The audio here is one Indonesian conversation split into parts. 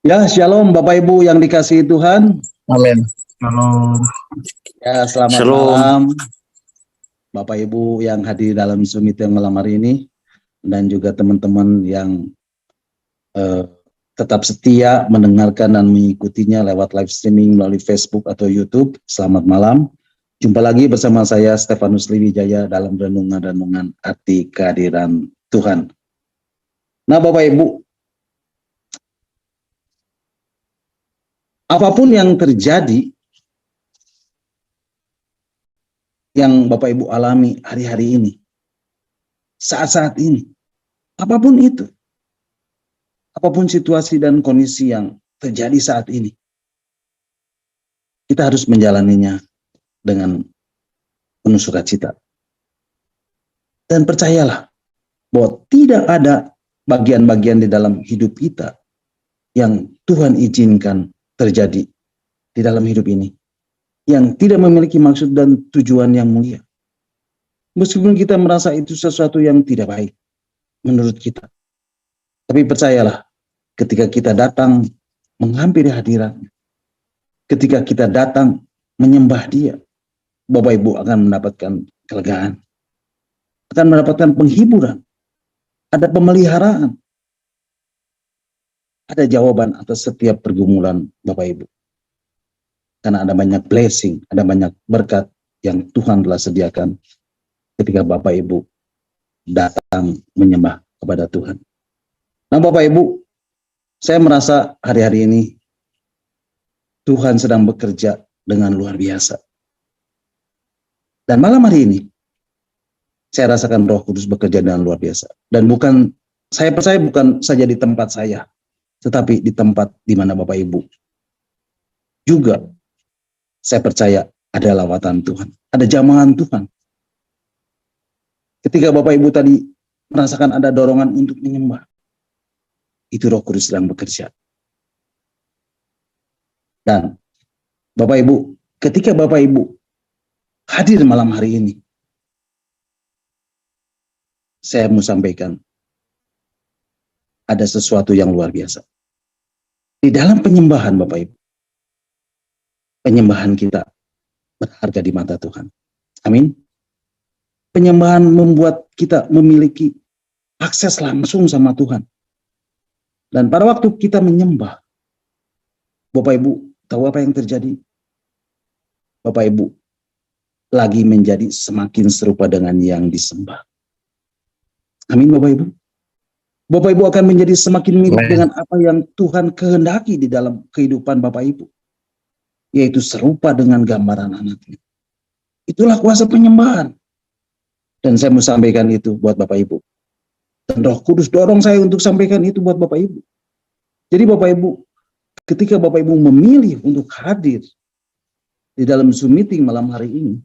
Ya, shalom Bapak Ibu yang dikasihi Tuhan. Amin. Shalom. Ya, selamat Shalom. malam Bapak Ibu yang hadir dalam Zoom meeting malam hari ini, dan juga teman-teman yang tetap setia mendengarkan dan mengikutinya lewat live streaming melalui Facebook atau YouTube. Selamat malam. Jumpa lagi bersama saya Stefanus Liwijaya dalam renungan-renungan arti kehadiran Tuhan. Nah, Bapak Ibu, apapun yang terjadi, yang Bapak Ibu alami hari-hari ini, saat-saat ini, apapun itu, apapun situasi dan kondisi yang terjadi saat ini, kita harus menjalaninya dengan penuh sukacita. Dan percayalah bahwa tidak ada bagian-bagian di dalam hidup kita yang Tuhan izinkan terjadi di dalam hidup ini yang tidak memiliki maksud dan tujuan yang mulia. Meskipun kita merasa itu sesuatu yang tidak baik menurut kita. Tapi percayalah, ketika kita datang menghampiri hadirat-Nya, ketika kita datang menyembah Dia, Bapak Ibu akan mendapatkan kelegaan, akan mendapatkan penghiburan, ada pemeliharaan, ada jawaban atas setiap pergumulan Bapak Ibu. Karena ada banyak blessing, ada banyak berkat yang Tuhan telah sediakan ketika Bapak Ibu datang menyembah kepada Tuhan. Nah, Bapak Ibu, saya merasa hari-hari ini Tuhan sedang bekerja dengan luar biasa. Dan malam hari ini saya rasakan Roh Kudus bekerja dengan luar biasa. Dan saya percaya bukan saja di tempat saya, tetapi di tempat di mana Bapak Ibu juga, saya percaya ada lawatan Tuhan, ada jamahan Tuhan. Ketika Bapak Ibu tadi merasakan ada dorongan untuk menyembah, itu Roh Kudus sedang bekerja. Dan Bapak Ibu, ketika Bapak Ibu hadir malam hari ini, saya mau sampaikan ada sesuatu yang luar biasa. Di dalam penyembahan Bapak Ibu, penyembahan kita berharga di mata Tuhan. Amin. Penyembahan membuat kita memiliki akses langsung sama Tuhan. Dan pada waktu kita menyembah, Bapak Ibu tahu apa yang terjadi? Bapak Ibu lagi menjadi semakin serupa dengan yang disembah. Amin Bapak Ibu. Bapak Ibu akan menjadi semakin mirip dengan apa yang Tuhan kehendaki di dalam kehidupan Bapak Ibu, yaitu serupa dengan gambaran anaknya. Itulah kuasa penyembahan. Dan saya mau sampaikan itu buat Bapak Ibu. Dan Roh Kudus dorong saya untuk sampaikan itu buat Bapak Ibu. Jadi Bapak Ibu, ketika Bapak Ibu memilih untuk hadir di dalam Zoom meeting malam hari ini,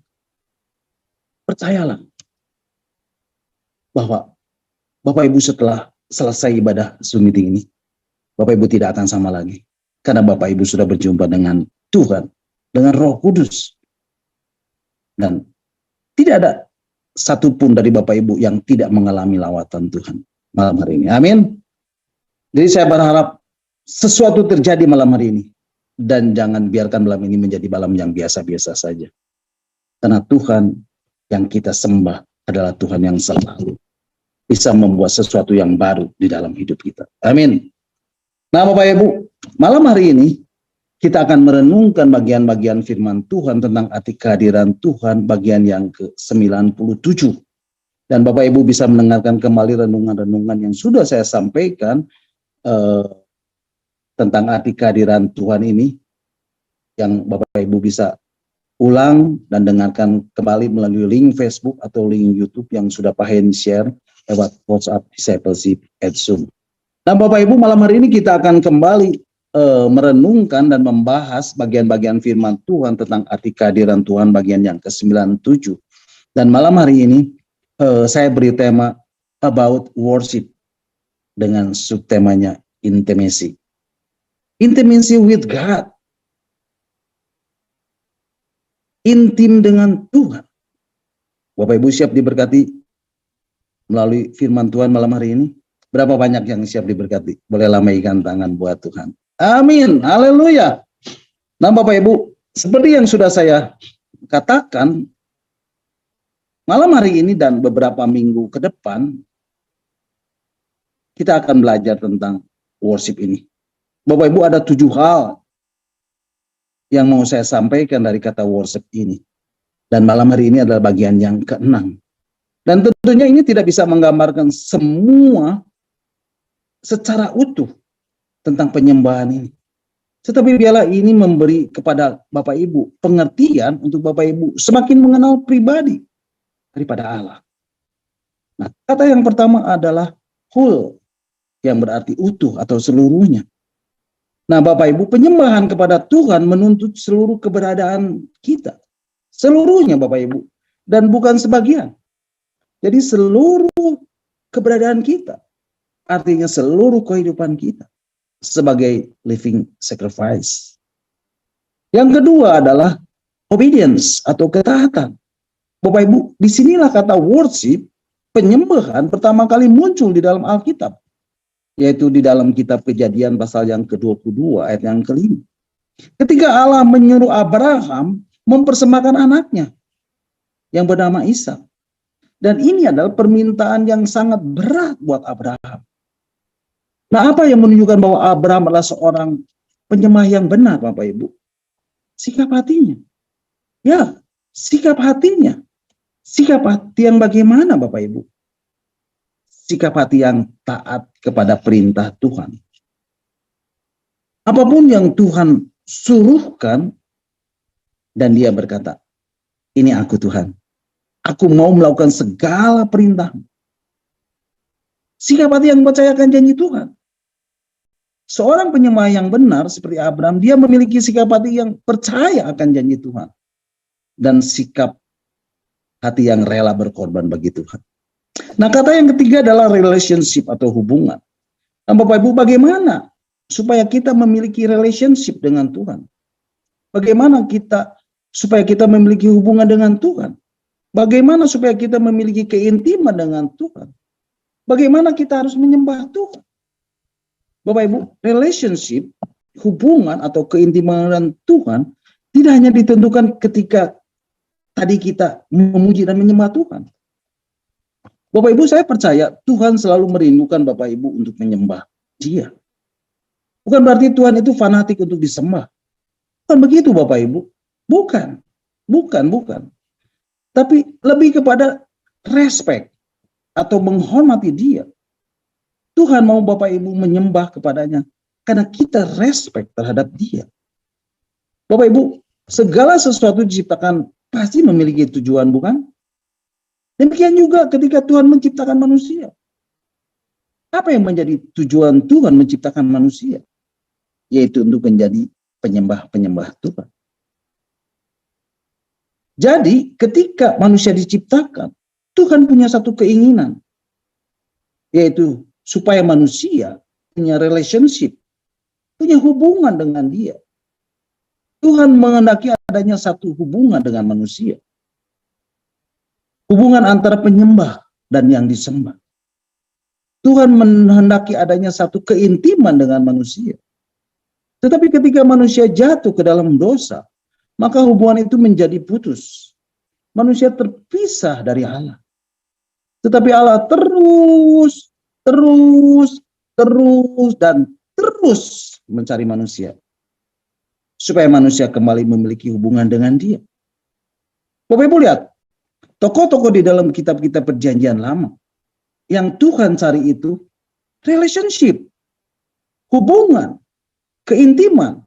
percayalah bahwa Bapak Ibu setelah selesai ibadah Zoom meeting ini, Bapak Ibu tidak akan sama lagi. Karena Bapak Ibu sudah berjumpa dengan Tuhan, dengan Roh Kudus. Dan tidak ada satupun dari Bapak Ibu yang tidak mengalami lawatan Tuhan malam hari ini. Amin. Jadi saya berharap sesuatu terjadi malam hari ini. Dan jangan biarkan malam ini menjadi malam yang biasa-biasa saja. Karena Tuhan yang kita sembah adalah Tuhan yang selalu bisa membuat sesuatu yang baru di dalam hidup kita. Amin. Nah Bapak Ibu, malam hari ini kita akan merenungkan bagian-bagian firman Tuhan tentang arti kehadiran Tuhan bagian yang ke-97. Dan Bapak Ibu bisa mendengarkan kembali renungan-renungan yang sudah saya sampaikan tentang arti kehadiran Tuhan ini, yang Bapak Ibu bisa ulang dan dengarkan kembali melalui link Facebook atau link YouTube yang sudah Pak Hen share lewat WhatsApp Discipleship at Zoom. Nah Bapak Ibu, malam hari ini kita akan kembali merenungkan dan membahas bagian-bagian firman Tuhan tentang arti kehadiran Tuhan bagian yang ke-97. Dan malam hari ini saya beri tema About Worship dengan subtemanya Intimacy. Intimacy with God. Intim dengan Tuhan. Bapak Ibu siap diberkati melalui firman Tuhan malam hari ini? Berapa banyak yang siap diberkati? Boleh lambaikan tangan buat Tuhan. Amin. Haleluya. Nah, Bapak Ibu, seperti yang sudah saya katakan, malam hari ini dan beberapa minggu ke depan, kita akan belajar tentang worship ini. Bapak Ibu, ada 7 hal yang mau saya sampaikan dari kata worship ini. Dan malam hari ini adalah bagian yang ke-6. Dan tentunya ini tidak bisa menggambarkan semua secara utuh tentang penyembahan ini. Tetapi biarlah ini memberi kepada Bapak Ibu pengertian untuk Bapak Ibu semakin mengenal pribadi daripada Allah. Nah, kata yang pertama adalah whole, yang berarti utuh atau seluruhnya. Nah, Bapak Ibu, penyembahan kepada Tuhan menuntut seluruh keberadaan kita. Seluruhnya, Bapak Ibu. Dan bukan sebagian. Jadi seluruh keberadaan kita. Artinya seluruh kehidupan kita. Sebagai living sacrifice. Yang kedua adalah obedience atau ketaatan. Bapak Ibu, disinilah kata worship, penyembahan pertama kali muncul di dalam Alkitab. Yaitu di dalam kitab Kejadian pasal yang ke-22 ayat yang ke-5. Ketika Allah menyuruh Abraham mempersembahkan anaknya yang bernama Ishak. Dan ini adalah permintaan yang sangat berat buat Abraham. Nah, apa yang menunjukkan bahwa Abraham adalah seorang penyembah yang benar, Bapak Ibu? Sikap hatinya. Ya, sikap hatinya. Sikap hati yang bagaimana, Bapak Ibu? Sikap hati yang taat kepada perintah Tuhan. Apapun yang Tuhan suruhkan, dan dia berkata, ini aku Tuhan. Aku mau melakukan segala perintah. Sikap hati yang percayakan janji Tuhan. Seorang penyembah yang benar seperti Abraham, dia memiliki sikap hati yang percaya akan janji Tuhan. Dan sikap hati yang rela berkorban bagi Tuhan. Nah, kata yang ketiga adalah relationship atau hubungan. Nah, Bapak Ibu, bagaimana supaya kita memiliki relationship dengan Tuhan? Bagaimana supaya kita memiliki hubungan dengan Tuhan? Bagaimana supaya kita memiliki keintiman dengan Tuhan? Bagaimana kita harus menyembah Tuhan? Bapak Ibu, relationship, hubungan atau keintiman dengan Tuhan tidak hanya ditentukan ketika tadi kita memuji dan menyembah Tuhan. Bapak Ibu, saya percaya Tuhan selalu merindukan Bapak Ibu untuk menyembah Dia. Bukan berarti Tuhan itu fanatik untuk disembah. Bukan begitu Bapak Ibu. Bukan. Tapi lebih kepada respect atau menghormati Dia. Tuhan mau Bapak Ibu menyembah kepadanya karena kita respect terhadap Dia. Bapak Ibu, segala sesuatu diciptakan pasti memiliki tujuan, bukan? Demikian juga ketika Tuhan menciptakan manusia. Apa yang menjadi tujuan Tuhan menciptakan manusia? Yaitu untuk menjadi penyembah-penyembah Tuhan. Jadi ketika manusia diciptakan, Tuhan punya satu keinginan. Yaitu supaya manusia punya relationship, punya hubungan dengan Dia. Tuhan menghendaki adanya satu hubungan dengan manusia. Hubungan antara penyembah dan yang disembah. Tuhan menghendaki adanya satu keintiman dengan manusia. Tetapi ketika manusia jatuh ke dalam dosa, maka hubungan itu menjadi putus. Manusia terpisah dari Allah. Tetapi Allah terus mencari manusia. Supaya manusia kembali memiliki hubungan dengan Dia. Bapak Ibu lihat, tokoh-tokoh di dalam kitab-kitab perjanjian lama, yang Tuhan cari itu relationship, hubungan, keintiman.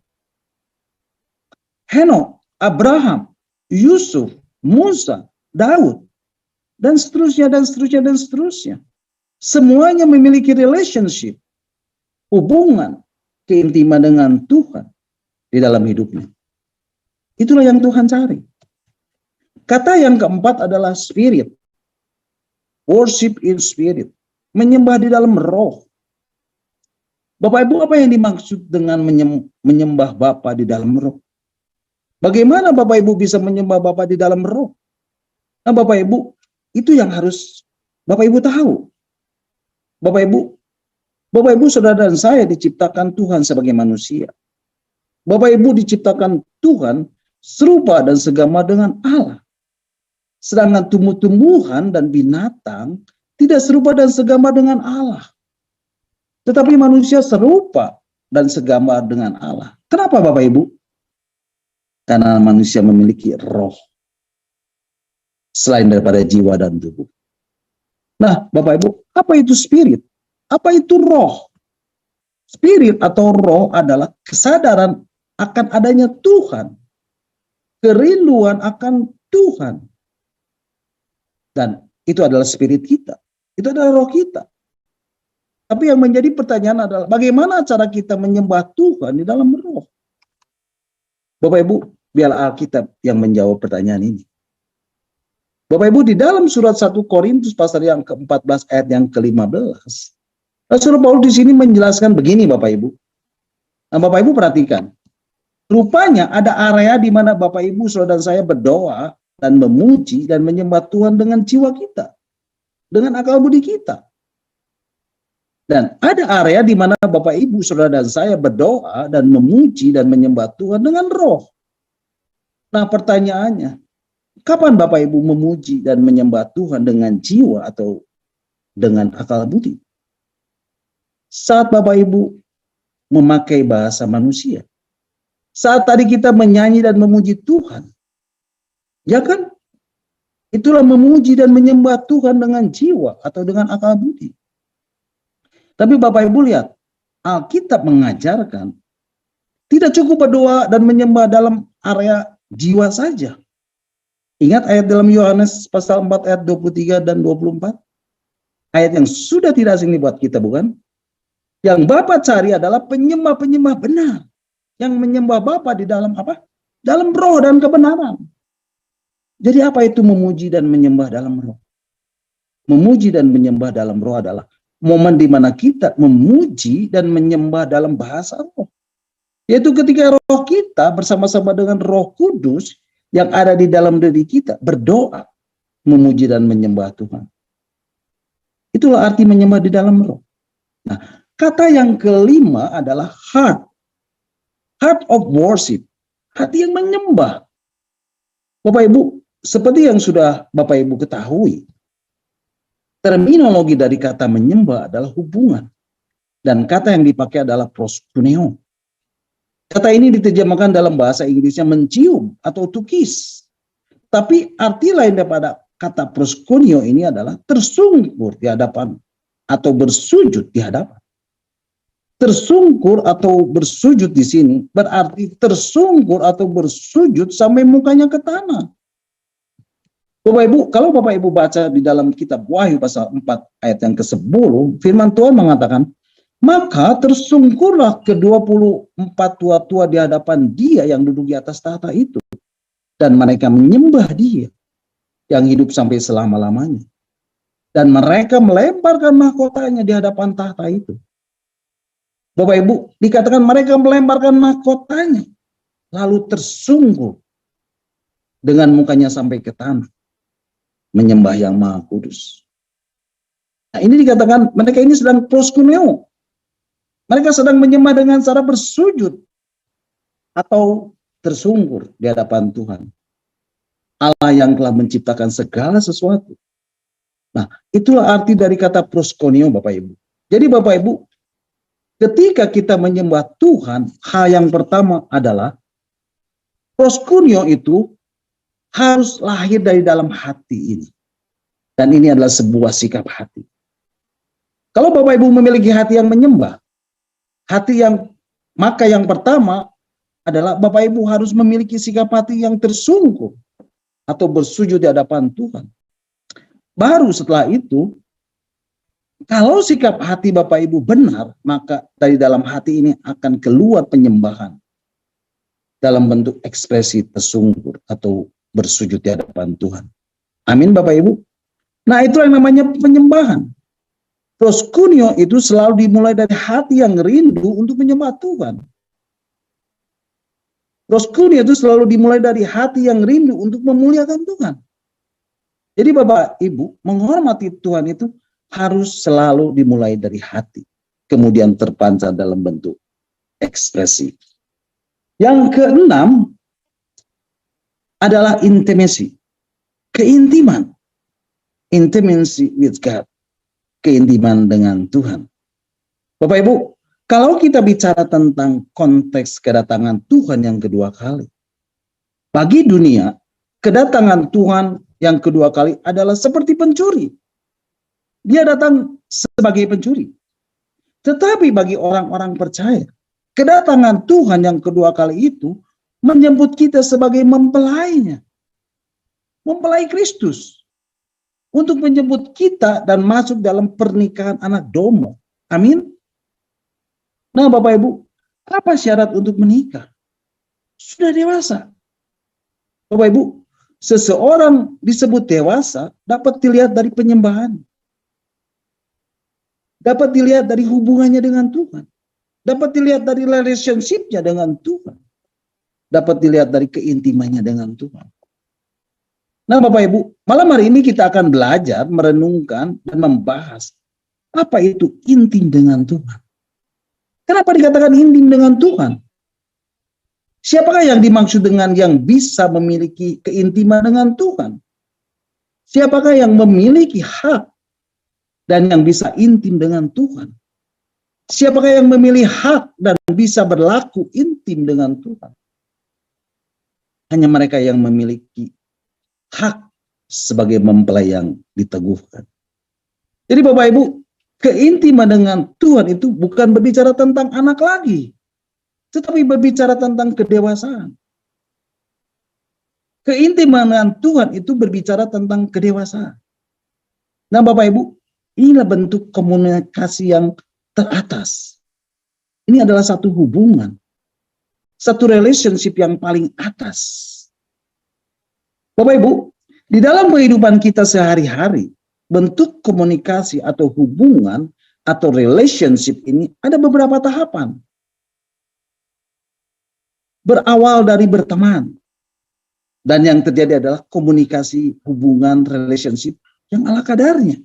Henok, Abraham, Yusuf, Musa, Daud, dan seterusnya. Semuanya memiliki relationship, hubungan, keintiman dengan Tuhan di dalam hidupnya. Itulah yang Tuhan cari. Kata yang keempat adalah spirit. Worship in spirit. Menyembah di dalam roh. Bapak Ibu, apa yang dimaksud dengan menyembah Bapa di dalam roh? Bagaimana Bapak Ibu bisa menyembah Bapa di dalam roh? Nah, Bapak Ibu, itu yang harus Bapak Ibu tahu. Bapak Ibu, Bapak Ibu saudara dan saya diciptakan Tuhan sebagai manusia. Bapak Ibu diciptakan Tuhan serupa dan segama dengan Allah. Sedangkan tumbuh-tumbuhan dan binatang tidak serupa dan segama dengan Allah. Tetapi manusia serupa dan segama dengan Allah. Kenapa Bapak Ibu? Karena manusia memiliki roh selain daripada jiwa dan tubuh. Nah, Bapak Ibu, apa itu spirit? Apa itu roh? Spirit atau roh adalah kesadaran akan adanya Tuhan, kerinduan akan Tuhan. Dan itu adalah spirit kita. Itu adalah roh kita. Tapi yang menjadi pertanyaan adalah bagaimana cara kita menyembah Tuhan di dalam roh? Bapak Ibu, biarlah Alkitab yang menjawab pertanyaan ini. Bapak Ibu, di dalam surat 1 Korintus pasal yang ke-14 ayat yang ke-15, Rasul Paulus di sini menjelaskan begini Bapak Ibu. Nah, Bapak Ibu perhatikan. Rupanya ada area di mana Bapak Ibu, saudara dan saya berdoa dan memuji dan menyembah Tuhan dengan jiwa kita. Dengan akal budi kita. Dan ada area di mana Bapak Ibu, saudara dan saya berdoa dan memuji dan menyembah Tuhan dengan roh. Nah pertanyaannya, kapan Bapak Ibu memuji dan menyembah Tuhan dengan jiwa atau dengan akal budi? Saat Bapak Ibu memakai bahasa manusia. Saat tadi kita menyanyi dan memuji Tuhan. Ya kan? Itulah memuji dan menyembah Tuhan dengan jiwa atau dengan akal budi. Tapi Bapak Ibu lihat, Alkitab mengajarkan tidak cukup berdoa dan menyembah dalam area jiwa saja. Ingat ayat dalam Yohanes pasal 4 ayat 23 dan 24? Ayat yang sudah tidak asing buat kita, bukan? Yang Bapa cari adalah penyembah-penyembah benar. Yang menyembah Bapa di dalam apa? Dalam roh dan kebenaran. Jadi apa itu memuji dan menyembah dalam roh? Memuji dan menyembah dalam roh adalah momen di mana kita memuji dan menyembah dalam bahasa roh. Yaitu ketika roh kita bersama-sama dengan Roh Kudus yang ada di dalam diri kita berdoa, memuji dan menyembah Tuhan. Itulah arti menyembah di dalam roh. Nah, kata yang kelima adalah heart. Heart of worship. Hati yang menyembah. Bapak Ibu, seperti yang sudah Bapak Ibu ketahui, terminologi dari kata menyembah adalah hubungan. Dan kata yang dipakai adalah proskuneo. Kata ini diterjemahkan dalam bahasa Inggrisnya mencium atau to kiss. Tapi arti lain daripada kata proskuneo ini adalah tersungkur di hadapan atau bersujud di hadapan. Tersungkur atau bersujud di sini berarti tersungkur atau bersujud sampai mukanya ke tanah. Bapak Ibu, kalau Bapak Ibu baca di dalam kitab Wahyu pasal 4 ayat yang ke-10, firman Tuhan mengatakan, maka tersungkurlah ke-24 tua-tua di hadapan Dia yang duduk di atas tahta itu. Dan mereka menyembah Dia yang hidup sampai selama-lamanya. Dan mereka melemparkan mahkotanya di hadapan tahta itu. Bapak Ibu, dikatakan mereka melemparkan mahkotanya. Lalu tersungkur dengan mukanya sampai ke tanah. Menyembah yang Maha Kudus. Nah ini dikatakan mereka ini sedang proskuneo. Mereka sedang menyembah dengan cara bersujud atau tersungkur di hadapan Tuhan. Allah yang telah menciptakan segala sesuatu. Nah, itulah arti dari kata proskuneo Bapak Ibu. Jadi Bapak Ibu, ketika kita menyembah Tuhan, hal yang pertama adalah proskuneo itu harus lahir dari dalam hati ini. Dan ini adalah sebuah sikap hati. Kalau Bapak Ibu memiliki hati yang menyembah, maka yang pertama adalah Bapak Ibu harus memiliki sikap hati yang tersungkur atau bersujud di hadapan Tuhan. Baru setelah itu, kalau sikap hati Bapak Ibu benar, maka dari dalam hati ini akan keluar penyembahan dalam bentuk ekspresi tersungkur atau bersujud di hadapan Tuhan. Amin Bapak Ibu. Nah itu yang namanya penyembahan. Proskuneo itu selalu dimulai dari hati yang rindu untuk menyembah Tuhan. Proskuneo itu selalu dimulai dari hati yang rindu untuk memuliakan Tuhan. Jadi Bapak Ibu, menghormati Tuhan itu harus selalu dimulai dari hati. kemudian terpancar dalam bentuk ekspresi. Yang keenam adalah intimacy, keintiman. Intimacy with God, keintiman dengan Tuhan. Bapak Ibu, kalau kita bicara tentang konteks kedatangan Tuhan yang kedua kali, bagi dunia, kedatangan Tuhan yang kedua kali adalah seperti pencuri. Dia datang sebagai pencuri. Tetapi bagi orang-orang percaya, kedatangan Tuhan yang kedua kali itu menjemput kita sebagai mempelainya. Mempelai Kristus. Untuk menjemput kita dan masuk dalam pernikahan anak domba. Amin. Nah Bapak Ibu, apa syarat untuk menikah? Sudah dewasa. Bapak Ibu, seseorang disebut dewasa dapat dilihat dari penyembahan. Dapat dilihat dari hubungannya dengan Tuhan. Dapat dilihat dari relationship-nya dengan Tuhan. Dapat dilihat dari keintimannya dengan Tuhan. Nah Bapak Ibu, malam hari ini kita akan belajar, merenungkan, dan membahas apa itu intim dengan Tuhan. Kenapa dikatakan intim dengan Tuhan? Siapakah yang dimaksud dengan yang bisa memiliki keintiman dengan Tuhan? Siapakah yang memiliki hak dan yang bisa intim dengan Tuhan? Siapakah yang memilih hak dan bisa berlaku intim dengan Tuhan? Hanya mereka yang memiliki hak sebagai mempelai yang diteguhkan. Jadi Bapak Ibu, keintiman dengan Tuhan itu bukan berbicara tentang anak lagi, tetapi berbicara tentang kedewasaan. Keintiman dengan Tuhan itu berbicara tentang kedewasaan. Nah Bapak Ibu, inilah bentuk komunikasi yang teratas. Ini adalah satu hubungan, satu relationship yang paling atas. Bapak Ibu, di dalam kehidupan kita sehari-hari, bentuk komunikasi atau hubungan atau relationship ini ada beberapa tahapan. Berawal dari berteman. Dan yang terjadi adalah komunikasi, hubungan, relationship yang ala kadarnya.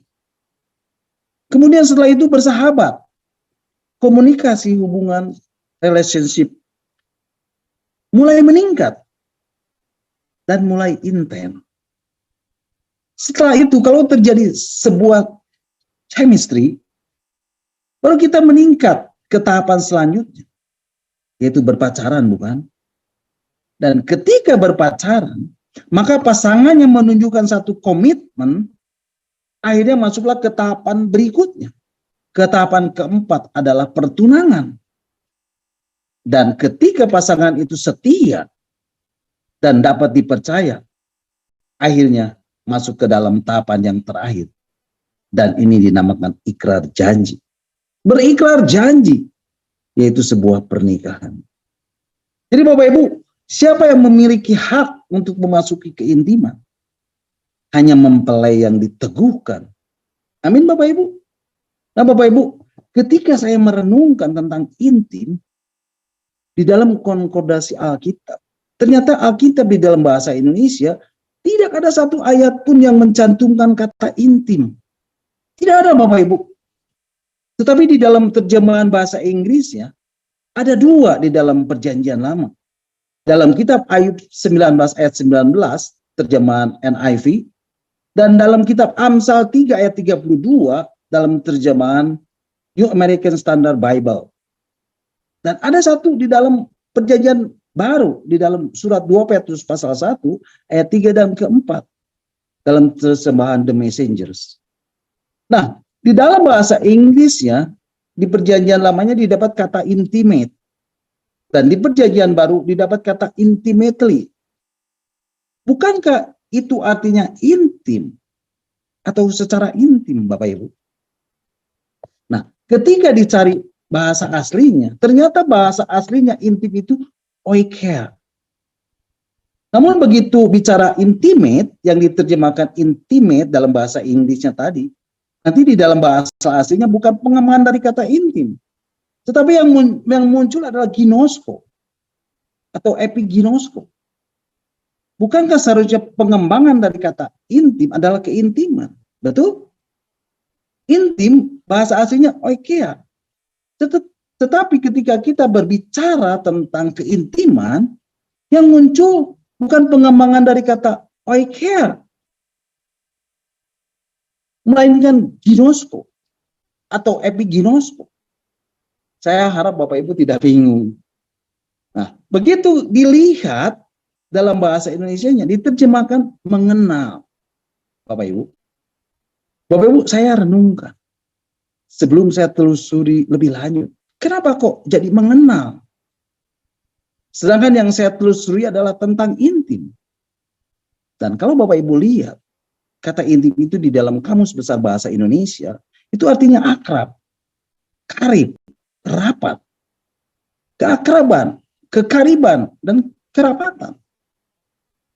Kemudian setelah itu bersahabat. Komunikasi, hubungan, relationship mulai meningkat. Dan mulai intens. Setelah itu kalau terjadi sebuah chemistry, baru kita meningkat ke tahapan selanjutnya, yaitu berpacaran, bukan? Dan ketika berpacaran, maka pasangannya menunjukkan satu komitmen, akhirnya masuklah ke tahapan berikutnya. Ke tahapan keempat adalah pertunangan. Dan ketika pasangan itu setia dan dapat dipercaya, akhirnya masuk ke dalam tahapan yang terakhir. Dan ini dinamakan ikrar janji. Berikrar janji, yaitu sebuah pernikahan. Jadi Bapak Ibu, siapa yang memiliki hak untuk memasuki keintiman? Hanya mempelai yang diteguhkan. Amin Bapak Ibu. Nah Bapak Ibu, ketika saya merenungkan tentang intim, di dalam konkordasi Alkitab, ternyata Alkitab di dalam bahasa Indonesia tidak ada satu ayat pun yang mencantumkan kata intim. Tidak ada Bapak Ibu. Tetapi di dalam terjemahan bahasa Inggrisnya ada dua di dalam Perjanjian Lama. Dalam kitab Ayub 19 ayat 19 terjemahan NIV dan dalam kitab Amsal 3 ayat 32 dalam terjemahan New American Standard Bible. Dan ada satu di dalam Perjanjian Baru di dalam surat 2 Petrus pasal 1 ayat 3 dan keempat dalam terjemahan The Messengers. Nah, di dalam bahasa Inggrisnya di Perjanjian Lamanya didapat kata intimate dan di Perjanjian Baru didapat kata intimately. Bukankah itu artinya intim atau secara intim Bapak Ibu? Nah, ketika dicari bahasa aslinya, ternyata bahasa aslinya intim itu oikea. Namun begitu bicara intimate, yang diterjemahkan intimate dalam bahasa Inggrisnya tadi, nanti di dalam bahasa aslinya bukan pengembangan dari kata intim, tetapi yang muncul adalah ginosko atau epiginosko. Bukankah seharusnya pengembangan dari kata intim adalah keintiman? Betul? Intim bahasa aslinya oikea. Tetapi ketika kita berbicara tentang keintiman, yang muncul bukan pengembangan dari kata oiker, melainkan ginosko atau epiginosko. Saya harap Bapak Ibu tidak bingung. Nah, begitu dilihat dalam bahasa Indonesianya, diterjemahkan mengenal. Bapak Ibu, saya renungkan. Sebelum saya telusuri lebih lanjut, kenapa kok jadi mengenal? Sedangkan yang saya telusuri adalah tentang intim. Dan kalau Bapak Ibu lihat, kata intim itu di dalam Kamus Besar Bahasa Indonesia, itu artinya akrab, karib, rapat, keakraban, kekariban, dan kerapatan.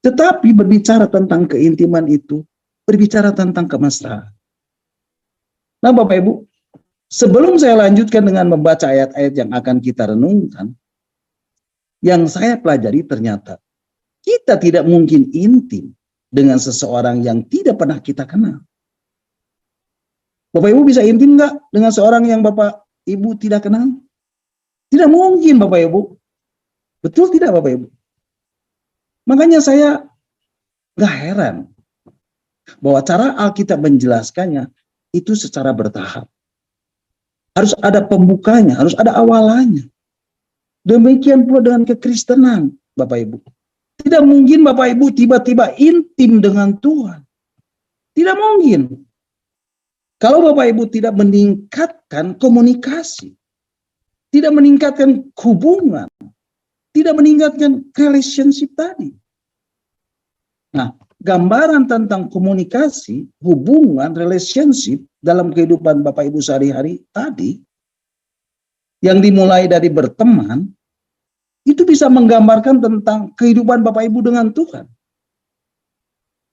Tetapi berbicara tentang keintiman itu, berbicara tentang kemesraan. Nah Bapak Ibu, sebelum saya lanjutkan dengan membaca ayat-ayat yang akan kita renungkan, yang saya pelajari ternyata kita tidak mungkin intim dengan seseorang yang tidak pernah kita kenal. Bapak Ibu bisa intim nggak dengan seorang yang Bapak Ibu tidak kenal? Tidak mungkin Bapak Ibu. Betul tidak Bapak Ibu? Makanya saya nggak heran bahwa cara Alkitab menjelaskannya itu secara bertahap. Harus ada pembukanya, harus ada awalannya. Demikian pula dengan kekristenan, Bapak Ibu. Tidak mungkin Bapak Ibu tiba-tiba intim dengan Tuhan. Tidak mungkin. Kalau Bapak Ibu tidak meningkatkan komunikasi, tidak meningkatkan hubungan, tidak meningkatkan relationship tadi. Nah, gambaran tentang komunikasi, hubungan, relationship dalam kehidupan Bapak Ibu sehari-hari tadi, yang dimulai dari berteman, itu bisa menggambarkan tentang kehidupan Bapak Ibu dengan Tuhan.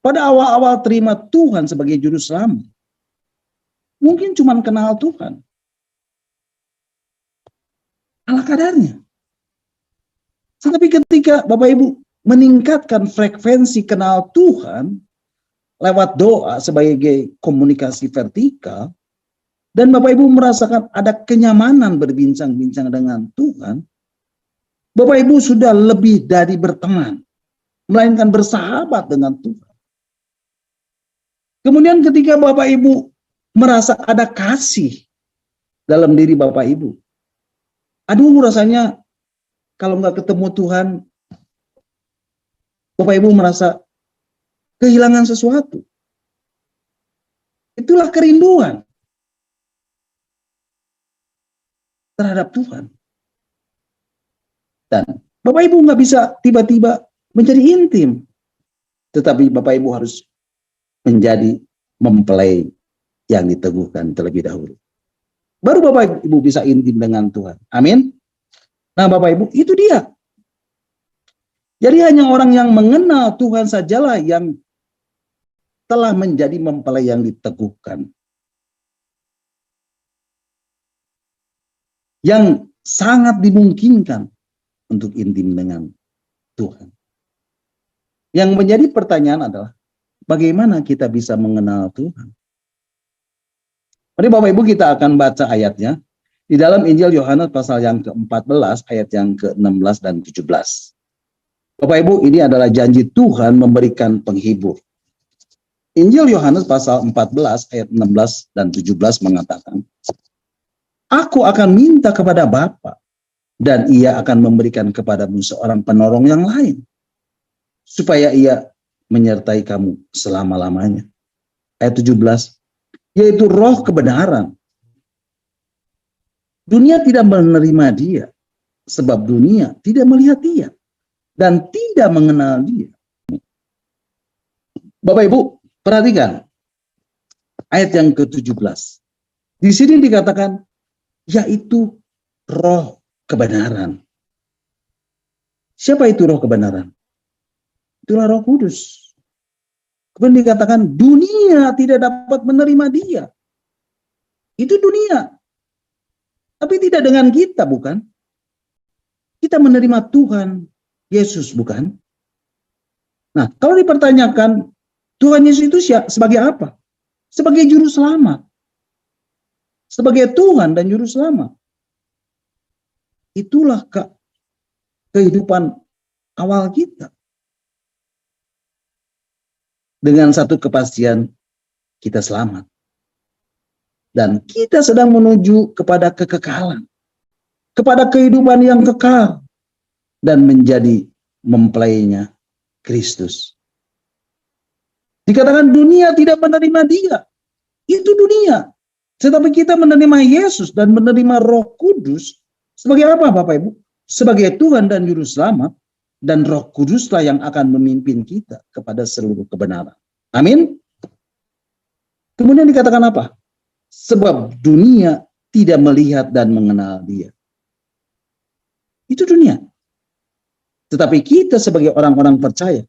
Pada awal-awal terima Tuhan sebagai juru selamat, mungkin cuma kenal Tuhan. Ala kadarnya. Tetapi ketika Bapak Ibu meningkatkan frekuensi kenal Tuhan lewat doa sebagai komunikasi vertikal, dan Bapak Ibu merasakan ada kenyamanan berbincang-bincang dengan Tuhan, Bapak Ibu sudah lebih dari berteman, melainkan bersahabat dengan Tuhan. Kemudian ketika Bapak Ibu merasa ada kasih dalam diri Bapak Ibu, aduh rasanya kalau nggak ketemu Tuhan, Bapak Ibu merasa kehilangan sesuatu. Itulah kerinduan terhadap Tuhan. Dan Bapak Ibu nggak bisa tiba-tiba menjadi intim. Tetapi Bapak Ibu harus menjadi mempelai yang diteguhkan terlebih dahulu. Baru Bapak Ibu bisa intim dengan Tuhan. Amin. Nah Bapak Ibu, itu dia. Jadi hanya orang yang mengenal Tuhan sajalah yang telah menjadi mempelai yang diteguhkan. Yang sangat dimungkinkan untuk intim dengan Tuhan. Yang menjadi pertanyaan adalah, bagaimana kita bisa mengenal Tuhan? Mari Bapak Ibu kita akan baca ayatnya di dalam Injil Yohanes pasal yang ke-14 ayat yang ke-16 dan 17. Bapak Ibu, ini adalah janji Tuhan memberikan penghibur. Injil Yohanes pasal 14 ayat 16 dan 17 mengatakan, Aku akan minta kepada Bapa, dan ia akan memberikan kepadamu seorang penolong yang lain, supaya ia menyertai kamu selama-lamanya. Ayat 17, yaitu roh kebenaran. Dunia tidak menerima dia, sebab dunia tidak melihat dia, dan tidak mengenal dia. Bapak Ibu, perhatikan ayat yang ke-17. Di sini dikatakan, yaitu roh kebenaran. Siapa itu roh kebenaran? Itulah Roh Kudus. Kemudian dikatakan dunia tidak dapat menerima dia. Itu dunia. Tapi tidak dengan kita, bukan? Kita menerima Tuhan Yesus, bukan? Nah, kalau dipertanyakan Tuhan Yesus itu sebagai apa? Sebagai juru selamat. Sebagai Tuhan dan juru selamat. itulah kehidupan awal kita. Dengan satu kepastian, kita selamat. Dan kita sedang menuju kepada kekekalan. Kepada kehidupan yang kekal. Dan menjadi mempelainya Kristus. Dikatakan dunia tidak menerima dia. Itu dunia. Tetapi kita menerima Yesus dan menerima Roh Kudus. Sebagai apa Bapak Ibu? Sebagai Tuhan dan Juru Selamat. Dan Roh Kuduslah yang akan memimpin kita kepada seluruh kebenaran. Amin. Kemudian dikatakan apa? Sebab dunia tidak melihat dan mengenal dia. Itu dunia. Tetapi kita sebagai orang-orang percaya,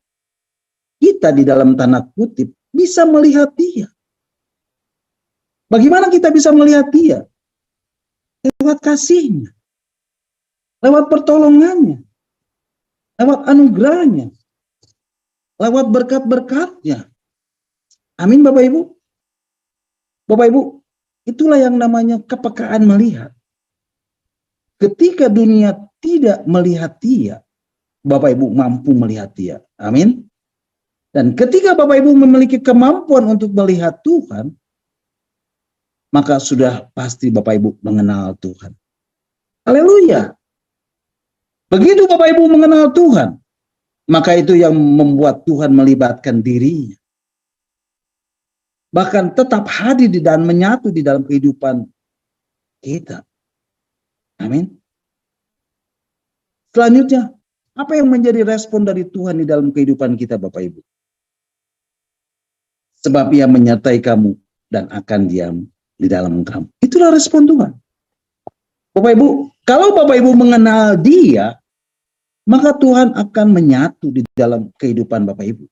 kita di dalam tanda kutip bisa melihat dia. Bagaimana kita bisa melihat dia? Lewat kasihnya. Lewat pertolongannya. Lewat anugerahnya, lewat berkat-berkatnya. Amin Bapak Ibu. Bapak Ibu, itulah yang namanya kepekaan melihat. Ketika dunia tidak melihat dia, Bapak Ibu mampu melihat dia. Amin. Dan ketika Bapak Ibu memiliki kemampuan untuk melihat Tuhan, maka sudah pasti Bapak Ibu mengenal Tuhan. Haleluya. Begitu Bapak Ibu mengenal Tuhan, maka itu yang membuat Tuhan melibatkan dirinya. Bahkan tetap hadir dan menyatu di dalam kehidupan kita. Amin. Selanjutnya, apa yang menjadi respon dari Tuhan di dalam kehidupan kita Bapak Ibu? Sebab Ia menyertai kamu dan akan diam di dalam kamu. Itulah respon Tuhan. Bapak Ibu, kalau Bapak Ibu mengenal Dia, maka Tuhan akan menyatu di dalam kehidupan Bapak Ibu.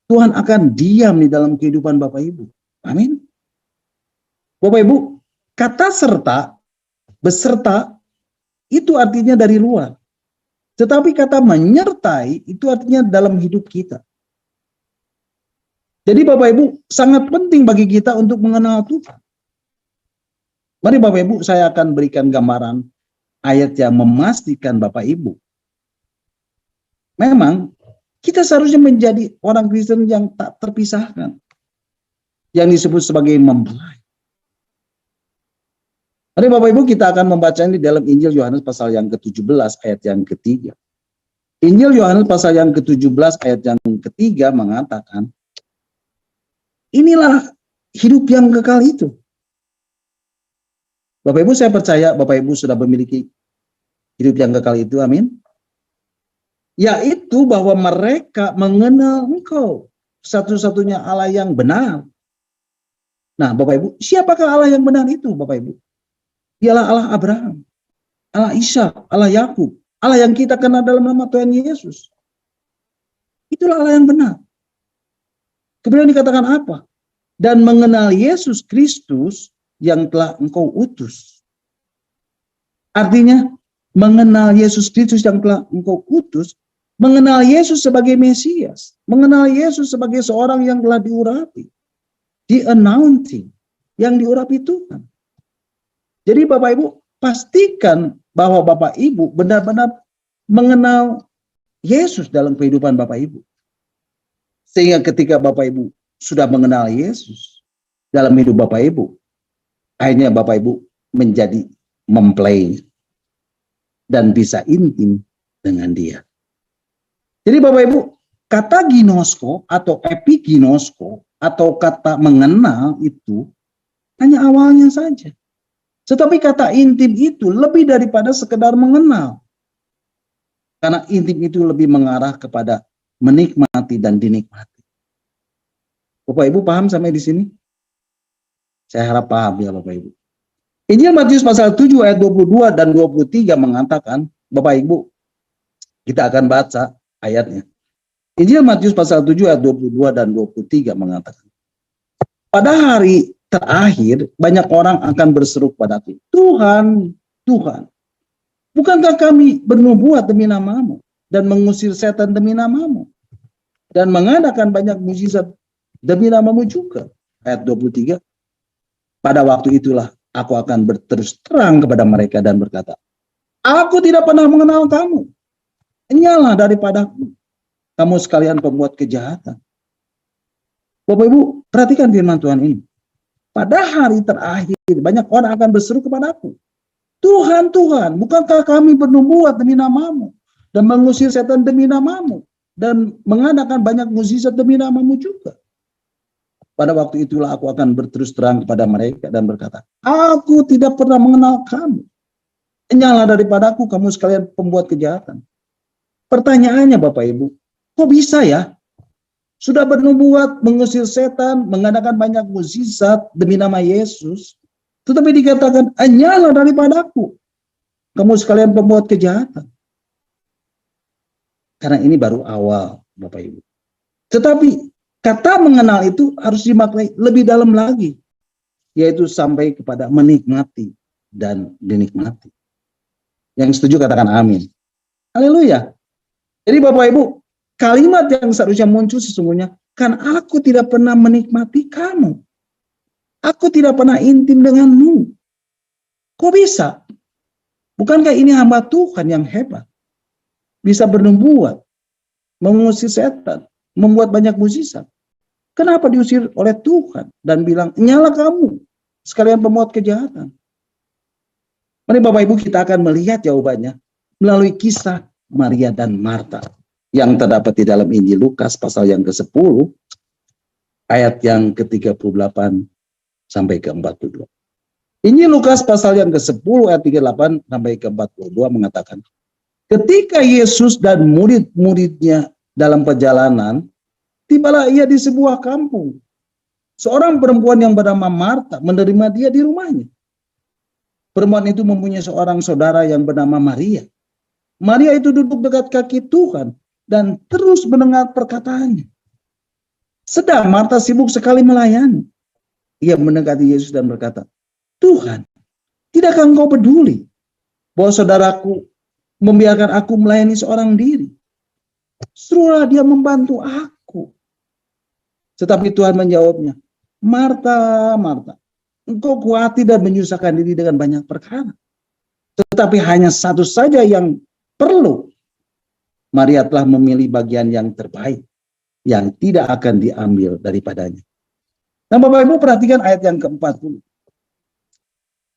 Tuhan akan diam di dalam kehidupan Bapak Ibu. Amin. Bapak Ibu, kata serta, beserta, itu artinya dari luar. Tetapi kata menyertai, itu artinya dalam hidup kita. Jadi Bapak Ibu, sangat penting bagi kita untuk mengenal Tuhan. Mari Bapak Ibu, saya akan berikan gambaran ayat yang memastikan Bapak Ibu. Memang kita seharusnya menjadi orang Kristen yang tak terpisahkan. Yang disebut sebagai mempelai. Mari Bapak Ibu kita akan membaca ini dalam Injil Yohanes pasal yang ke-17 ayat yang ketiga. Injil Yohanes pasal yang ke-17 ayat yang ketiga mengatakan, inilah hidup yang kekal itu. Bapak Ibu saya percaya Bapak Ibu sudah memiliki hidup yang kekal itu, amin. Yaitu bahwa mereka mengenal Engkau, satu-satunya Allah yang benar. Nah Bapak Ibu, siapakah Allah yang benar itu Bapak Ibu? Ialah Allah Abraham, Allah Ishak, Allah Yakub, Allah yang kita kenal dalam nama Tuhan Yesus. Itulah Allah yang benar. Kemudian dikatakan apa? Dan mengenal Yesus Kristus yang telah Engkau utus. Artinya, mengenal Yesus Kristus yang telah Engkau utus, mengenal Yesus sebagai Mesias, mengenal Yesus sebagai seorang yang telah diurapi, di-anointing, yang diurapi Tuhan. Jadi Bapak Ibu, pastikan bahwa Bapak Ibu benar-benar mengenal Yesus dalam kehidupan Bapak Ibu. Sehingga ketika Bapak Ibu sudah mengenal Yesus dalam hidup Bapak Ibu, akhirnya Bapak Ibu menjadi mempelai dan bisa intim dengan Dia. Jadi Bapak Ibu, kata ginosko atau epiginosko atau kata mengenal itu hanya awalnya saja. Tetapi kata intim itu lebih daripada sekedar mengenal. Karena intim itu lebih mengarah kepada menikmati dan dinikmati. Bapak Ibu paham sampai di sini? Saya harap paham ya Bapak Ibu. Injil Matius pasal 7 ayat 22 dan 23 mengatakan, Bapak Ibu, kita akan baca ayatnya. Injil Matius pasal 7 ayat 22 dan 23 mengatakan, pada hari terakhir banyak orang akan berseru padaku, Tuhan, Tuhan, bukankah kami bernubuat demi namamu dan mengusir setan demi namamu dan mengadakan banyak mukjizat demi namamu juga? Ayat 23, pada waktu itulah aku akan berterus terang kepada mereka dan berkata, Aku tidak pernah mengenal kamu. Nyala daripadaku. Kamu sekalian pembuat kejahatan. Bapak Ibu, perhatikan firman Tuhan ini. Pada hari terakhir, banyak orang akan berseru kepadaku. Tuhan, Tuhan, bukankah kami bernubuat demi namamu? Dan mengusir setan demi namamu? Dan mengadakan banyak mukjizat demi namamu juga. Pada waktu itulah aku akan berterus terang kepada mereka dan berkata, aku tidak pernah mengenal kamu. Nyala daripadaku kamu sekalian pembuat kejahatan. Pertanyaannya Bapak Ibu, kok bisa ya? Sudah bernubuat, mengusir setan, mengadakan banyak mukjizat demi nama Yesus, tetapi dikatakan, nyala daripadaku kamu sekalian pembuat kejahatan. Karena ini baru awal Bapak Ibu. Tetapi kata mengenal itu harus dimaknai lebih dalam lagi, yaitu sampai kepada menikmati dan dinikmati. Yang setuju katakan amin. Haleluya. Jadi Bapak Ibu, kalimat yang seharusnya muncul sesungguhnya, kan aku tidak pernah menikmati kamu. Aku tidak pernah intim denganmu. Kok bisa? Bukankah ini hamba Tuhan yang hebat? Bisa bernubuat, mengusir setan, membuat banyak mukjizat. Kenapa diusir oleh Tuhan dan bilang, nyala kamu sekalian pembuat kejahatan? Mari Bapak Ibu kita akan melihat jawabannya melalui kisah Maria dan Marta yang terdapat di dalam Injil Lukas pasal yang ke-10 ayat yang ke-38 sampai ke-42. Injil Lukas pasal yang ke-10 ayat 38 sampai ke-42 mengatakan, ketika Yesus dan murid-muridnya dalam perjalanan, tibalah ia di sebuah kampung. Seorang perempuan yang bernama Marta menerima dia di rumahnya. Perempuan itu mempunyai seorang saudara yang bernama Maria. Maria itu duduk dekat kaki Tuhan dan terus mendengar perkataannya. Sedang Marta sibuk sekali melayani. Ia mendekati Yesus dan berkata, Tuhan, tidakkah engkau peduli bahwa saudaraku membiarkan aku melayani seorang diri? Suruhlah dia membantu aku. Tetapi Tuhan menjawabnya, Marta, Marta, engkau khawatir dan menyusahkan diri dengan banyak perkara. Tetapi hanya satu saja yang perlu. Maria telah memilih bagian yang terbaik, yang tidak akan diambil daripadanya. Nah Bapak Ibu perhatikan ayat yang ke-40.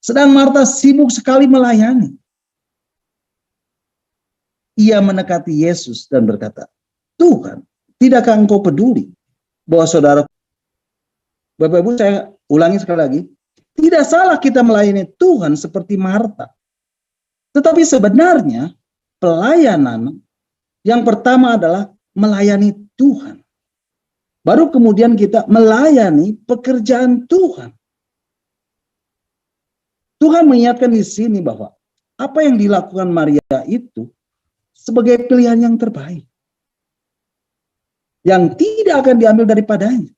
Sedang Marta sibuk sekali melayani. Ia mendekati Yesus dan berkata, Tuhan, tidakkah engkau peduli bahwa saudara... Bapak Ibu saya ulangi sekali lagi. Tidak salah kita melayani Tuhan seperti Marta. Tetapi sebenarnya pelayanan yang pertama adalah melayani Tuhan. Baru kemudian kita melayani pekerjaan Tuhan. Tuhan mengingatkan di sini bahwa apa yang dilakukan Maria itu sebagai pilihan yang terbaik. Yang tidak akan diambil daripadanya.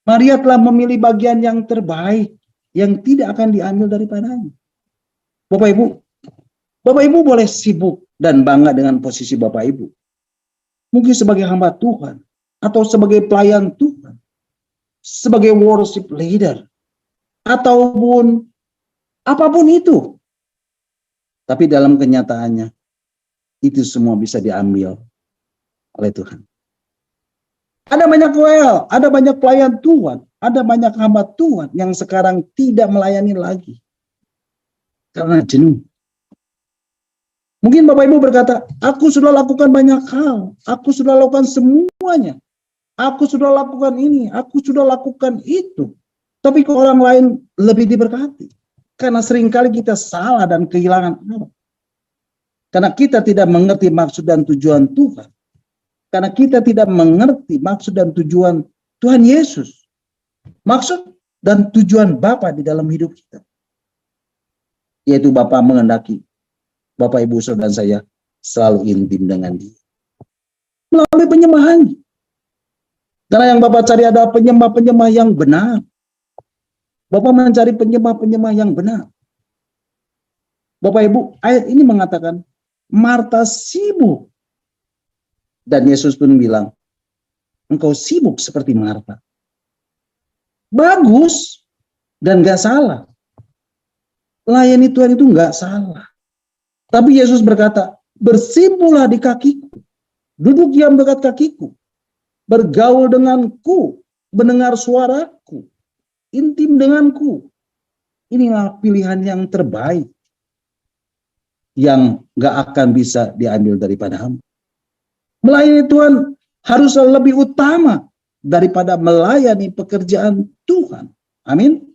Maria telah memilih bagian yang terbaik yang tidak akan diambil daripadanya. Bapak Ibu boleh sibuk dan bangga dengan posisi Bapak Ibu. Mungkin sebagai hamba Tuhan atau sebagai pelayan Tuhan, sebagai worship leader, ataupun apapun itu. Tapi dalam kenyataannya, itu semua bisa diambil oleh Tuhan. Ada banyak ada banyak pelayan Tuhan, ada banyak hamba Tuhan yang sekarang tidak melayani lagi. Karena jenuh. Mungkin Bapak Ibu berkata, aku sudah lakukan banyak hal, aku sudah lakukan semuanya. Aku sudah lakukan ini, aku sudah lakukan itu. Tapi ke orang lain lebih diberkati. Karena seringkali kita salah dan kehilangan arah. Karena kita tidak mengerti maksud dan tujuan Tuhan. Karena kita tidak mengerti maksud dan tujuan Tuhan Yesus. Maksud dan tujuan Bapa di dalam hidup kita. Yaitu Bapa menghendaki Bapak, Ibu, Saudara saya selalu intim dengan Dia. Melalui penyembahan. Karena yang Bapak cari adalah penyembah-penyembah yang benar. Bapak mencari penyembah-penyembah yang benar. Bapak Ibu, ayat ini mengatakan, Marta sibuk. Dan Yesus pun bilang, engkau sibuk seperti Marta. Bagus dan gak salah. Layani Tuhan itu gak salah. Tapi Yesus berkata, bersimpulah di kakiku, duduk diam dekat kakiku, bergaul denganku, mendengar suaraku, intim denganku. Inilah pilihan yang terbaik yang gak akan bisa diambil daripadamu. Melayani Tuhan haruslah lebih utama daripada melayani pekerjaan Tuhan. Amin.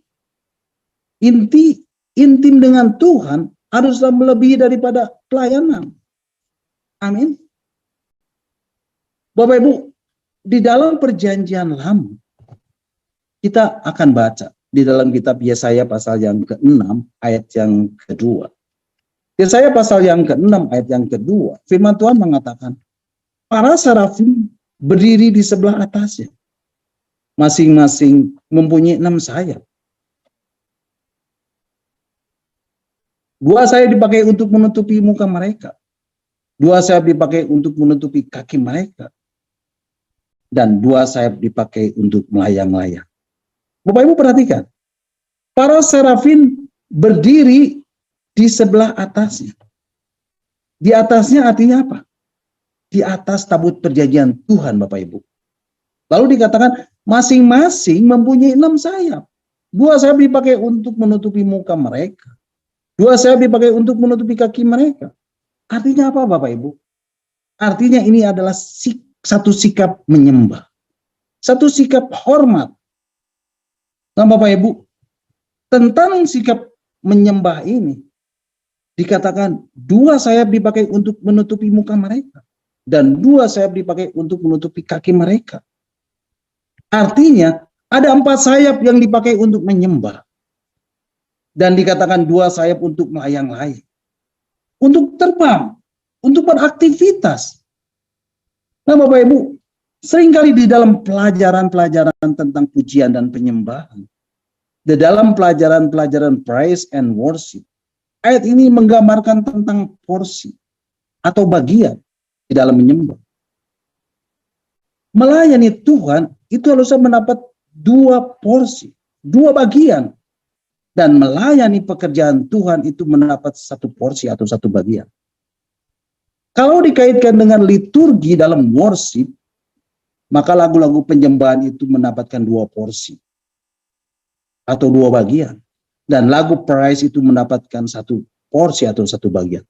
Intim dengan Tuhan haruslah melebihi daripada pelayanan. Amin. Bapak Ibu, di dalam perjanjian lama, kita akan baca di dalam kitab Yesaya pasal yang ke-6 ayat yang kedua. Yesaya pasal yang ke-6 ayat yang kedua, firman Tuhan mengatakan, para serafim berdiri di sebelah atasnya, masing-masing mempunyai 6 sayap. 2 sayap dipakai untuk menutupi muka mereka, 2 sayap dipakai untuk menutupi kaki mereka, dan 2 sayap dipakai untuk melayang-layang. Bapak Ibu perhatikan, para serafim berdiri di sebelah atasnya. Di atasnya artinya apa? Di atas tabut perjanjian Tuhan, Bapak Ibu. Lalu dikatakan masing-masing mempunyai 6 sayap. 2 sayap dipakai untuk menutupi muka mereka, 2 sayap dipakai untuk menutupi kaki mereka. Artinya apa, Bapak Ibu? Artinya ini adalah satu sikap menyembah, satu sikap hormat. Nah, Bapak Ibu, tentang sikap menyembah ini dikatakan 2 sayap dipakai untuk menutupi muka mereka dan 2 sayap dipakai untuk menutupi kaki mereka. Artinya ada 4 sayap yang dipakai untuk menyembah dan dikatakan 2 sayap untuk melayang-layang, untuk terbang, untuk beraktivitas. Nah, Bapak Ibu, seringkali di dalam pelajaran-pelajaran tentang pujian dan penyembahan, di dalam pelajaran-pelajaran praise and worship, ayat ini menggambarkan tentang porsi atau bagian di dalam menyembah. Melayani Tuhan itu harusnya mendapat 2 porsi, 2 bagian. Dan melayani pekerjaan Tuhan itu mendapat 1 porsi atau 1 bagian. Kalau dikaitkan dengan liturgi dalam worship, maka lagu-lagu penyembahan itu mendapatkan 2 porsi atau 2 bagian. Dan lagu praise itu mendapatkan 1 porsi atau 1 bagian.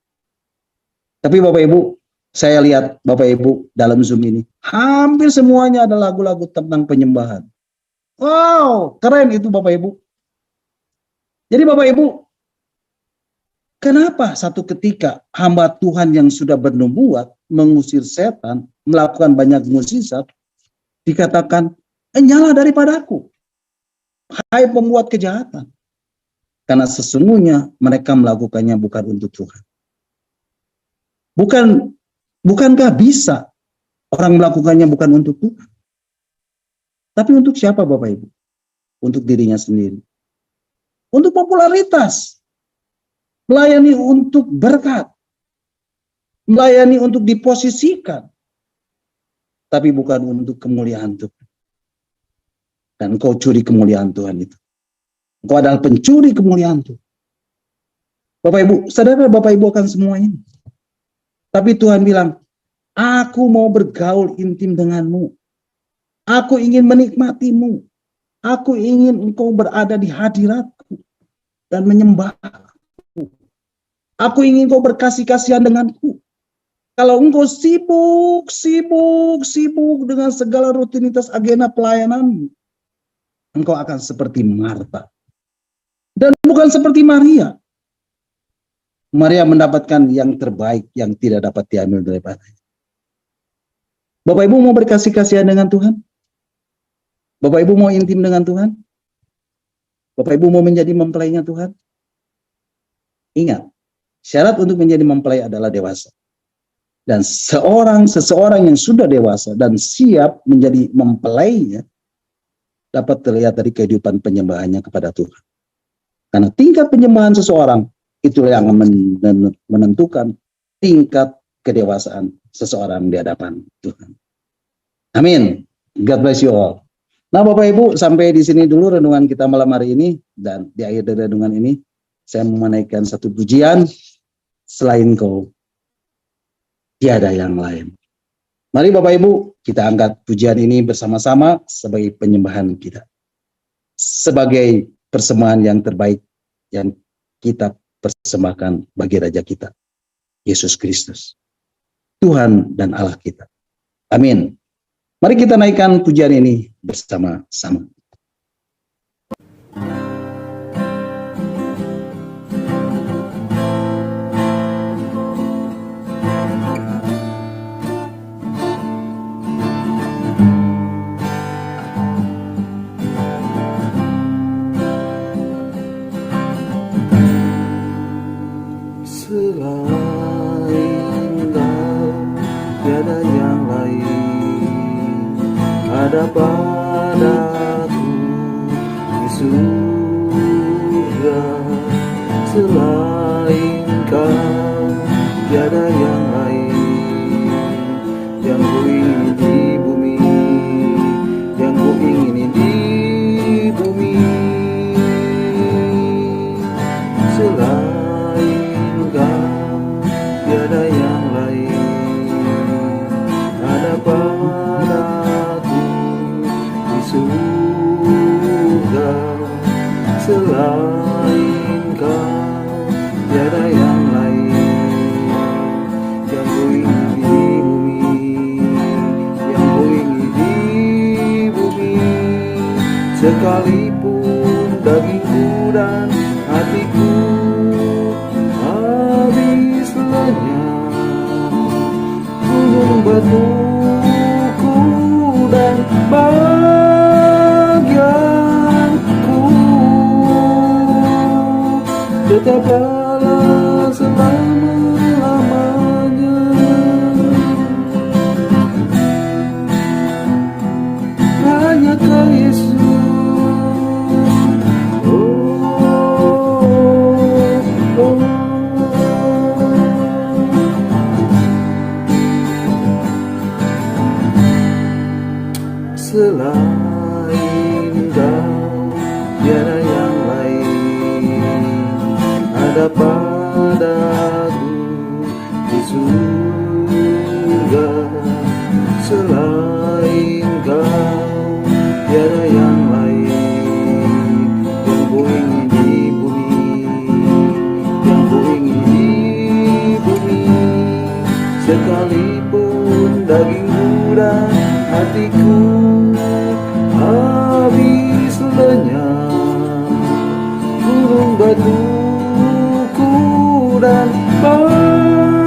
Tapi Bapak Ibu, saya lihat Bapak Ibu dalam Zoom ini, hampir semuanya ada lagu-lagu tentang penyembahan. Wow, keren itu Bapak Ibu. Jadi Bapak Ibu, kenapa satu ketika hamba Tuhan yang sudah bernubuat, mengusir setan, melakukan banyak mukjizat, dikatakan, nyala daripadaku, hai pembuat kejahatan. Karena sesungguhnya mereka melakukannya bukan untuk Tuhan. Bukankah bisa orang melakukannya bukan untuk Tuhan? Tapi untuk siapa Bapak Ibu? Untuk dirinya sendiri. Untuk popularitas. Melayani untuk berkat. Melayani untuk diposisikan. Tapi bukan untuk kemuliaan Tuhan. Dan engkau curi kemuliaan Tuhan itu. Engkau adalah pencuri kemuliaan Tuhan. Bapak Ibu, sadarkah Bapak Ibu akan semua ini? Tapi Tuhan bilang, aku mau bergaul intim denganmu. Aku ingin menikmatimu. Aku ingin engkau berada di hadiratku dan menyembahku. Aku ingin engkau berkasih-kasihan denganku. Kalau engkau sibuk dengan segala rutinitas agenda pelayananmu, engkau akan seperti Marta. Dan bukan seperti Maria. Maria mendapatkan yang terbaik yang tidak dapat diambil daripadanya. Bapak Ibu mau berkasih-kasihan dengan Tuhan? Bapak Ibu mau intim dengan Tuhan? Bapak Ibu mau menjadi mempelainya Tuhan? Ingat, syarat untuk menjadi mempelai adalah dewasa. Dan seseorang yang sudah dewasa dan siap menjadi mempelainya dapat terlihat dari kehidupan penyembahannya kepada Tuhan. Karena tingkat penyembahan seseorang itulah yang menentukan tingkat kedewasaan seseorang di hadapan Tuhan. Amin. God bless you all. Nah Bapak Ibu, sampai di sini dulu renungan kita malam hari ini. Dan di akhir dari renungan ini, saya menaikkan satu pujian. selain Kau tiada yang lain. Mari Bapak Ibu, kita angkat pujian ini bersama-sama sebagai penyembahan kita. Sebagai persembahan yang terbaik yang kita persembahkan bagi Raja kita, Yesus Kristus, Tuhan dan Allah kita. Amin. Mari kita naikkan pujian ini bersama-sama. Ada padaku di surga, selain Kau tiada yang lain. Yang ku ingini di bumi, yang ku ingini di bumi, selain Kau tiada yang lain. Ada padaku surga, selain Kau tiada yang lain. Yang ku ingin di bumi, yang ku ingin di bumi, sekalipun dagingku dan hatiku habis lenyap, gunung batuku dan bagianku tetaplah selama-lamanya. Hanya Kau Yesus, selain Kau tiada yang lain. Ada padaku di surga, selain Kau tiada yang lain. Yang ku ingin di bumi, yang ku ingin di bumi, sekalipun dagingku dan hatiku habis lenyap, gunung batuku dan bagianku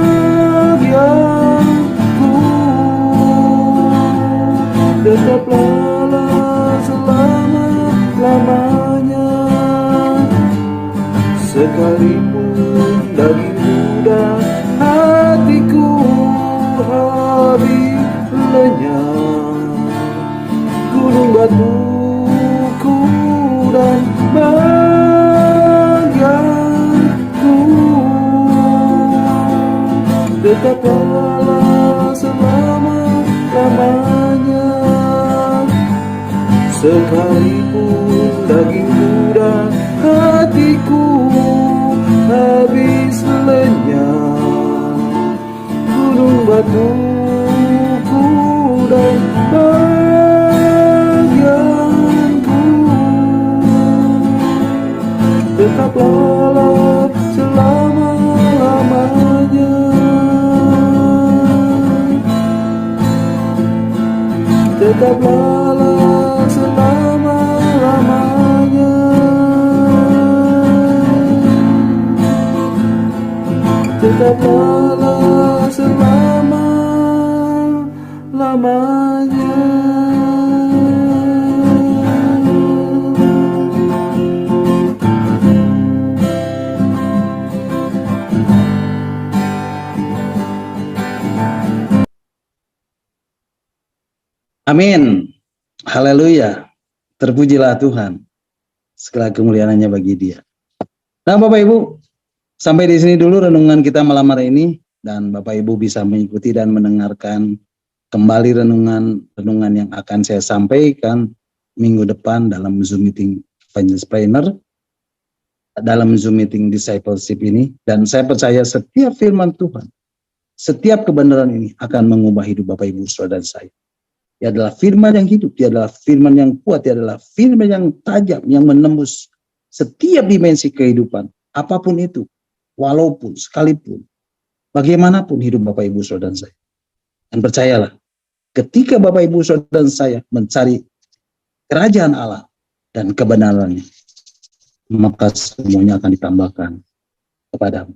tetaplah selama-lamanya. Sekalipun dagingku dan hatiku habis lenyap, gunung batuku dan bagianku tetaplah selama-lamanya. Sekalipun dagingku dan hatiku habis lenyap, gunung batuku dan bagianku tetaplah selama-lamanya. Tetaplah selama-lamanya. Tetaplah selama-lamanya. Amin. Haleluya. Terpujilah Tuhan. Segala kemuliaan-Nya bagi Dia. Nah, Bapak Ibu, sampai di sini dulu renungan kita malam hari ini, dan Bapak Ibu bisa mengikuti dan mendengarkan kembali renungan yang akan saya sampaikan minggu depan dalam Zoom meeting Evangelist Planner. dalam Zoom meeting discipleship ini, dan saya percaya setiap firman Tuhan, setiap kebenaran ini akan mengubah hidup Bapak Ibu Saudara dan saya. Dia adalah firman yang hidup, dia adalah firman yang kuat, dia adalah firman yang tajam, yang menembus setiap dimensi kehidupan, apapun itu, walaupun, sekalipun, bagaimanapun hidup Bapak Ibu Saudara dan saya. Dan percayalah, ketika Bapak Ibu Saudara dan saya mencari kerajaan Allah dan kebenarannya, maka semuanya akan ditambahkan kepadamu.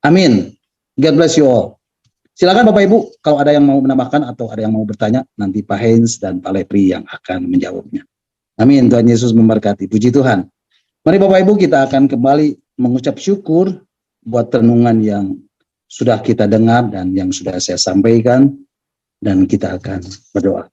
Amin. God bless you all. Silakan Bapak Ibu, kalau ada yang mau menambahkan atau ada yang mau bertanya, nanti Pak Hens dan Pak Lepri yang akan menjawabnya. Amin. Tuhan Yesus memberkati. Puji Tuhan. Mari Bapak Ibu, kita akan kembali mengucap syukur buat renungan yang sudah kita dengar dan yang sudah saya sampaikan, dan kita akan berdoa.